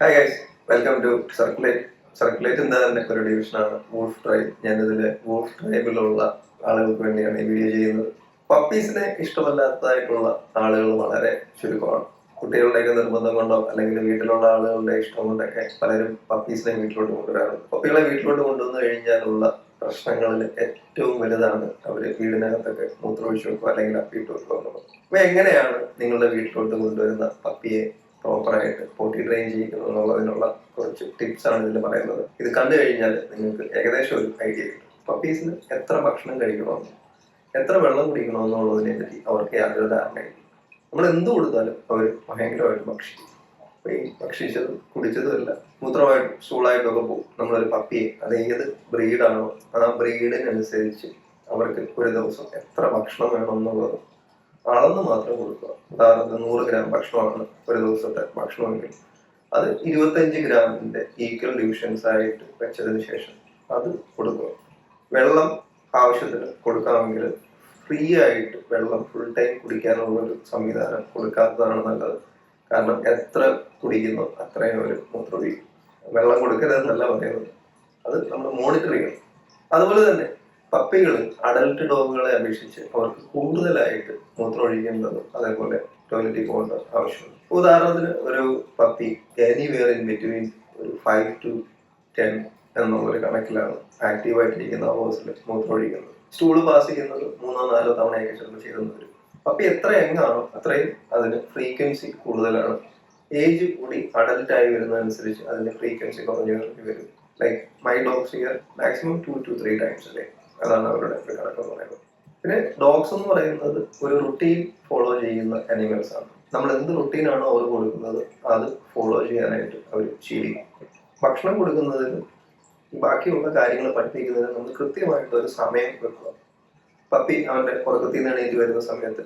Hi guys, welcome to circulate. സർക്കുലേറ്റിന്റെ തന്നെ ഒരു ഡിവിഷനാണ് വൂൾഫ് ട്രൈബ്. ഞാനിതിൽ വൂൾഫ് ട്രൈബിലുള്ള ആളുകൾക്ക് വേണ്ടിയാണ് ഈ വീഡിയോ ചെയ്യുന്നത്. പപ്പീസിനെ ഇഷ്ടമല്ലാത്തതായിട്ടുള്ള ആളുകൾ വളരെ ചുരുക്കമാണ്. കുട്ടികളുടെയൊക്കെ നിർബന്ധം കൊണ്ടോ അല്ലെങ്കിൽ വീട്ടിലുള്ള ആളുകളുടെ ഇഷ്ടം കൊണ്ടൊക്കെ പലരും പപ്പീസിനെ വീട്ടിലോട്ട് കൊണ്ടുവരാറുണ്ട്. പപ്പികളെ വീട്ടിലോട്ട് കൊണ്ടുവന്നു കഴിഞ്ഞാലുള്ള പ്രശ്നങ്ങളിൽ ഏറ്റവും വലുതാണ് അവർ വീടിനകത്തൊക്കെ മൂത്രമൊഴിച്ചു വെക്കുക അല്ലെങ്കിൽ അപ്പിയിട്ട് വെക്കുക എന്നുള്ളത്. അപ്പൊ എങ്ങനെയാണ് നിങ്ങളുടെ വീട്ടിലോട്ട് കൊണ്ടുവരുന്ന പപ്പിയെ പ്രോപ്പറായിട്ട് പോട്ടി ട്രെയിൻ ചെയ്യിക്കുന്നു എന്നുള്ളതിനുള്ള കുറച്ച് ടിപ്സ് ആണ് ഇതിൽ പറയുന്നത്. ഇത് കണ്ടു കഴിഞ്ഞാൽ നിങ്ങൾക്ക് ഏകദേശം ഒരു ഐഡിയ കിട്ടും. പപ്പീസിന് എത്ര ഭക്ഷണം കഴിക്കണമെന്നും എത്ര വെള്ളം കുടിക്കണമെന്നുള്ളതിനെ പറ്റി അവർക്ക് യാതൊരു ധാരണയില്ല. നമ്മൾ എന്ത് കൊടുത്താലും അവർ ഭയങ്കരമായിട്ട് ഭക്ഷിക്കും. അപ്പൊ ഈ ഭക്ഷിച്ചതും കുടിച്ചതും എല്ലാം മൂത്രമായിട്ടും സ്റ്റൂളായിട്ടൊക്കെ പോകും. നമ്മളൊരു പപ്പിയെ അത് ഏത് ബ്രീഡാണോ ആ ബ്രീഡിനനുസരിച്ച് അവർക്ക് ഒരു ദിവസം എത്ര ഭക്ഷണം വേണം എന്നുള്ളത് അളന്ന് മാത്രം കൊടുക്കുക. ഉദാഹരണത്തിന് 100 ഗ്രാം ഭക്ഷണമാണ് ഒരു ദിവസത്തെ ഭക്ഷണമെങ്കിൽ അത് 25 ഗ്രാമിന്റെ ഈക്വൽ ഡിവിഷൻസ് ആയിട്ട് വെച്ചതിന് ശേഷം അത് കൊടുക്കുക. വെള്ളം ആവശ്യത്തിന് കൊടുക്കാമെങ്കിൽ ഫ്രീ ആയിട്ട് വെള്ളം ഫുൾ ടൈം കുടിക്കാനുള്ള ഒരു സംവിധാനം കൊടുക്കാത്തതാണ് നല്ലത്. കാരണം എത്ര കുടിക്കുന്നോ അത്രയും ഒരു മൂത്രമൊഴിക്കും. വെള്ളം കൊടുക്കരുതെന്നല്ല പറയുന്നത്, അത് നമ്മൾ മോണിറ്റർ ചെയ്യണം. അതുപോലെ തന്നെ പപ്പികൾ അഡൽട്ട് ഡോഗുകളെ അപേക്ഷിച്ച് അവർക്ക് കൂടുതലായിട്ട് മൂത്രമൊഴിക്കേണ്ടതും അതേപോലെ ടോയ്ലറ്റിൽ പോകേണ്ട ആവശ്യമുണ്ട്. ഉദാഹരണത്തിന് ഒരു പപ്പി എനിവെയർ ഇൻ ബിറ്റ്വീൻ ഒരു 5 to 10 എന്നുള്ളൊരു കണക്കിലാണ് ആക്റ്റീവായിട്ടിരിക്കുന്ന അവേഴ്സിൽ മൂത്രമൊഴിക്കുന്നത്. സ്റ്റൂള് പാസ് ചെയ്യുന്നത് 3-4 തവണയൊക്കെ ചിലപ്പോൾ ചെയ്തെന്ന് വരും. പപ്പി എത്ര യങ്ങാണോ അത്രയും അതിന് ഫ്രീക്വൻസി കൂടുതലാണ്. ഏജ് കൂടി അഡൽട്ടായി വരുന്നതനുസരിച്ച് അതിന്റെ ഫ്രീക്വൻസി കുറഞ്ഞു വരും. Like my dogs here maximum 2 to 3 times അല്ലേ, അതാണ് അവരുടെ കണക്കെന്ന് പറയുന്നത്. പിന്നെ ഡോഗ്സ് എന്ന് പറയുന്നത് ഒരു റുട്ടീൻ ഫോളോ ചെയ്യുന്ന അനിമൽസ് ആണ്. നമ്മൾ എന്ത് റുട്ടീനാണോ അവർ കൊടുക്കുന്നത് അത് ഫോളോ ചെയ്യാനായിട്ട് അവർ ശീലിക്കും. ഭക്ഷണം കൊടുക്കുന്നതിനും ബാക്കിയുള്ള കാര്യങ്ങൾ പഠിപ്പിക്കുന്നതിനും നമ്മൾ കൃത്യമായിട്ട് ഒരു സമയം വെക്കുക. പപ്പി അവന്റെ ഉറക്കത്തിൽ നിന്ന് എണീറ്റ് വരുന്ന സമയത്ത്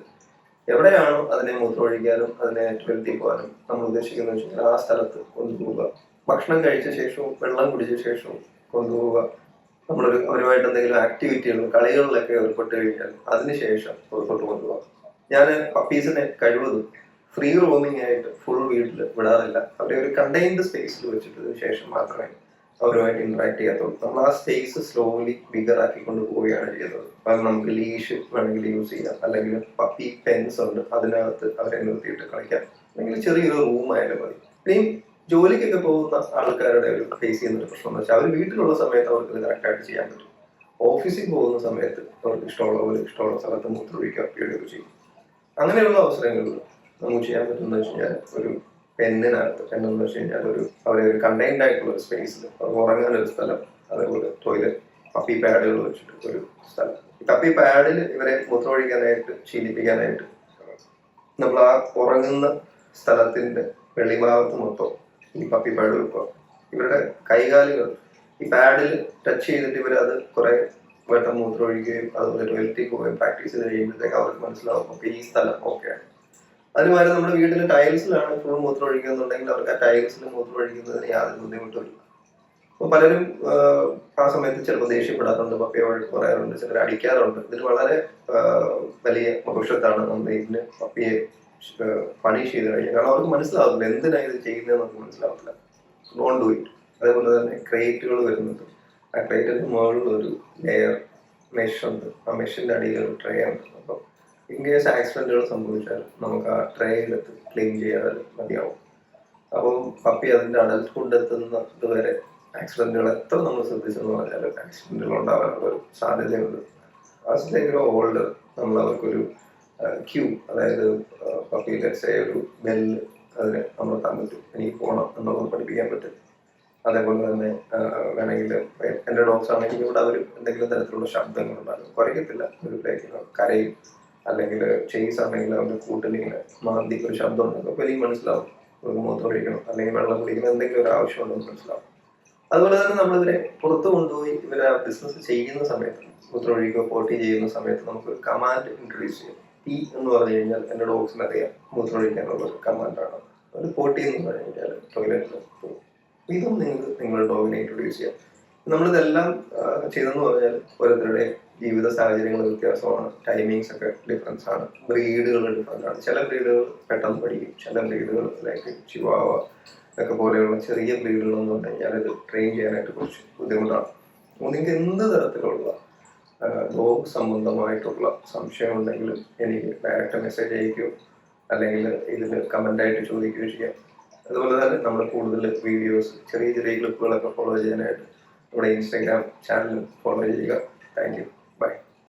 എവിടെയാണോ അതിനെ മൂത്രമൊഴിക്കാനും അതിനെ ടോയ്ലറ്റിൽ പോകാനും നമ്മൾ ഉദ്ദേശിക്കുന്നത് വെച്ചാൽ ആ സ്ഥലത്ത് കൊണ്ടുപോവുക. ഭക്ഷണം കഴിച്ച ശേഷവും വെള്ളം കുടിച്ച ശേഷവും കൊണ്ടുപോവുക. അവരുമായിട്ട് എന്തെങ്കിലും ആക്ടിവിറ്റികൾ കളികളിലൊക്കെ ഏർപ്പെട്ട് കഴിഞ്ഞാൽ അതിനുശേഷം പുറത്തോട്ട് കൊണ്ടുപോകാം. ഞാൻ പപ്പീസിനെ കഴിവതും ഫ്രീ റോമിംഗ് ആയിട്ട് ഫുൾ വീട്ടിൽ വിടാറില്ല. അവരെ ഒരു കണ്ടെയ്ൻഡ് സ്പേസിൽ വെച്ചിട്ടതിന് ശേഷം മാത്രമേ അവരുമായിട്ട് ഇന്ററാക്ട് ചെയ്യാത്തുള്ളൂ. നമ്മൾ ആ സ്പേസ് സ്ലോലി ബിഗർ ആക്കിക്കൊണ്ട് പോവുകയാണ് ചെയ്യുന്നത്. അത് നമുക്ക് ലീഷ് വേണമെങ്കിൽ യൂസ് ചെയ്യാം, അല്ലെങ്കിൽ പപ്പി പെൻസ് ഉണ്ട് അതിനകത്ത് അവരെ നിർത്തിയിട്ട് കളിക്കാം, അല്ലെങ്കിൽ ചെറിയൊരു റൂം ആയാലും മതി. ഇനിയും ജോലിക്കൊക്കെ പോകുന്ന ആൾക്കാരുടെ ഒരു ഫേസ് ചെയ്യുന്ന ഒരു പ്രശ്നം എന്ന് വെച്ചാൽ അവർ വീട്ടിലുള്ള സമയത്ത് അവർക്ക് ഇത് കറക്റ്റായിട്ട് ചെയ്യാൻ പറ്റും. ഓഫീസിൽ പോകുന്ന സമയത്ത് അവർക്ക് ഇഷ്ടമുള്ള സ്ഥലത്ത് മൂത്രമൊഴിക്കുക അപ്പിടുകയൊക്കെ ചെയ്യും. അങ്ങനെയുള്ള അവസരങ്ങളിൽ നമുക്ക് ചെയ്യാൻ പറ്റുന്നത് വെച്ച് കഴിഞ്ഞാൽ ഒരു പെണ്ണെന്ന് വെച്ച് കഴിഞ്ഞാൽ അവരെ ഒരു കണ്ടെയ്ൻഡ് ആയിട്ടുള്ള ഒരു സ്പേസിൽ അവർക്ക് ഉറങ്ങാനൊരു സ്ഥലം, അതേപോലെ ടോയ്ലറ്റ്, പപ്പി പാഡുകൾ വെച്ചിട്ട് ഒരു സ്ഥലം. ഈ പപ്പി പാഡിൽ ഇവരെ മൂത്രമൊഴിക്കാനായിട്ട് ശീലിപ്പിക്കാനായിട്ട് നമ്മൾ ആ ഉറങ്ങുന്ന സ്ഥലത്തിന്റെ വെളിഭാഗത്ത് മൊത്തം ഈ പപ്പി പാഡ് വെക്കുക. ഇവരുടെ കൈകാലുകൾ ഈ പാഡിൽ ടച്ച് ചെയ്തിട്ട് ഇവർ അത് കുറെ വട്ടം മൂത്രമൊഴിക്കുകയും അതുപോലെ ടോയ്ലറ്റിൽ പോവുകയും പ്രാക്ടീസ് ചെയ്ത് കഴിയുമ്പോഴത്തേക്ക് അവർക്ക് മനസ്സിലാവും ഓക്കെ ഈ സ്ഥലം ഓക്കെയാണ്. അതുമാതിരി നമ്മുടെ വീട്ടിലെ ടൈൽസിലാണ് ഫുൾ മൂത്രം ഒഴിക്കുന്നുണ്ടെങ്കിൽ അവർക്ക് ആ ടൈൽസിൽ മൂത്രം ഒഴിക്കുന്നതിന് യാതൊരു ബുദ്ധിമുട്ടില്ല. അപ്പൊ പലരും ആ സമയത്ത് ചിലപ്പോൾ ദേഷ്യപ്പെടാറുണ്ട്, പപ്പിയെ വഴക്ക് പറയാറുണ്ട്, ചിലർ അടിക്കാറുണ്ട്. ഇതിൽ വളരെ വലിയ ഭവിഷ്യത്താണ് നമ്മൾ ഇതിന് പപ്പിയെ പണിഷ് ചെയ്ത് കഴിഞ്ഞാൽ. കാരണം അവർക്ക് മനസ്സിലാവില്ല എന്തിനാണ് ഇത് ചെയ്യുന്നതെന്ന് നമുക്ക് മനസ്സിലാവില്ല. Don't do it. അതേപോലെ തന്നെ ക്രേറ്റുകൾ വരുന്നുണ്ട്. ആ ക്രേറ്റിന്റെ മുകളിൽ ഒരു ലെയർ മെഷ് ഉണ്ട്, ആ മെഷിന്റെ അടിയിൽ ഒരു ട്രേ ഉണ്ട്. അപ്പം ഇൻ കേസ് ആക്സിഡന്റുകൾ സംഭവിച്ചാൽ നമുക്ക് ആ ട്രേ എടുത്ത് ക്ലീൻ ചെയ്യാതെ മതിയാവും. അപ്പം പപ്പി അതിന്റെ അഡൽട്ട്ഹുഡ് എത്തുന്നത് വരെ ആക്സിഡന്റുകൾ എത്ര നമ്മൾ ശ്രദ്ധിച്ചെന്ന് പറഞ്ഞാൽ ആക്സിഡന്റുകൾ ഉണ്ടാകാനുള്ള ഒരു സാധ്യതയുണ്ട്. ആസ് ഓൾഡ് നമ്മൾ അവർക്കൊരു ക്യൂ, അതായത് പപ്പിയിലെ ഒരു ബെല്ല് അതിന് അമർത്താൻ പറ്റും. എനിക്ക് പോകണം എന്നുള്ളത് പഠിപ്പിക്കാൻ പറ്റും. അതേപോലെ തന്നെ വേണമെങ്കിൽ എൻ്റെ ഡോഗ്സ് ആണെങ്കിൽ ഇവിടെ അവർ എന്തെങ്കിലും തരത്തിലുള്ള ശബ്ദങ്ങൾ ഉണ്ടാകും, കുറയ്ക്കത്തില്ല, ഒരു കരയും, അല്ലെങ്കിൽ ചെയ്സ് ആണെങ്കിൽ അവരുടെ കൂട്ടിലിങ്ങനെ മാന്തി ഒരു ശബ്ദം ഉണ്ടാകും. അപ്പോൾ എനിക്ക് മനസ്സിലാവും മൂത്രം ഒഴിക്കണം അല്ലെങ്കിൽ വെള്ളം കുടിക്കണം, എന്തെങ്കിലും ഒരു ആവശ്യമുണ്ടെന്ന് മനസ്സിലാവും. അതുപോലെ തന്നെ നമ്മളിവരെ പുറത്ത് കൊണ്ടുപോയി ഇവരെ ബിസിനസ് ചെയ്യുന്ന സമയത്ത് മൂത്രം ഒഴിക്കുകയോ പോട്ടി ചെയ്യുന്ന സമയത്ത് നമുക്ക് കമാൻഡ് ഇൻട്രൊഡ്യൂസ് ചെയ്യും. പി എന്ന് പറഞ്ഞു കഴിഞ്ഞാൽ എൻ്റെ ഡോഗ്സിന് അറിയാം മൂത്രം ഒഴിക്കാനുള്ള ഒരു കമാൻഡാണ്. അത് പോട്ടി എന്ന് പറഞ്ഞു കഴിഞ്ഞാൽ ടോയ്ലറ്റിൽ പോകും. ഇതും നിങ്ങൾക്ക് നിങ്ങളുടെ ഡോഗിനെ ഇൻട്രൊഡ്യൂസ് ചെയ്യാം. നമ്മളിതെല്ലാം ചെയ്തെന്ന് പറഞ്ഞാൽ ഓരോരുത്തരുടെയും ജീവിത സാഹചര്യങ്ങൾ വ്യത്യാസമാണ്, ടൈമിങ്സ് ഒക്കെ ഡിഫറൻസ് ആണ്, ബ്രീഡുകൾ ഡിഫറൻസ് ആണ്. ചില ബ്രീഡുകൾ പെട്ടെന്ന് പഠിക്കും, ചില ബ്രീഡുകൾ ലൈക്ക് ചിവാവ ഒക്കെ പോലെയുള്ള ചെറിയ ബ്രീഡുകളൊന്നും ഉണ്ടെങ്കിൽ അത് ട്രെയിൻ ചെയ്യാനായിട്ട് കുറച്ച് ബുദ്ധിമുട്ടാണ്. അപ്പോൾ നിങ്ങൾക്ക് എന്ത് തരത്തിലുള്ള ഡോഗ് സംബന്ധമായിട്ടുള്ള സംശയം ഉണ്ടെങ്കിലും എനിക്ക് ഡയറക്റ്റ് മെസ്സേജ് അയക്കുകയോ അല്ലെങ്കിൽ ഇതിൽ കമൻ്റായിട്ട് ചോദിക്കുകയോ ചെയ്യാം. അതുപോലെ തന്നെ നമ്മൾ കൂടുതൽ വീഡിയോസ്, ചെറിയ ചെറിയ ക്ലിപ്പുകളൊക്കെ ഫോളോ ചെയ്യാനായിട്ട് നമ്മുടെ ഇൻസ്റ്റാഗ്രാം ചാനൽ ഫോളോ ചെയ്യുക. Thank you.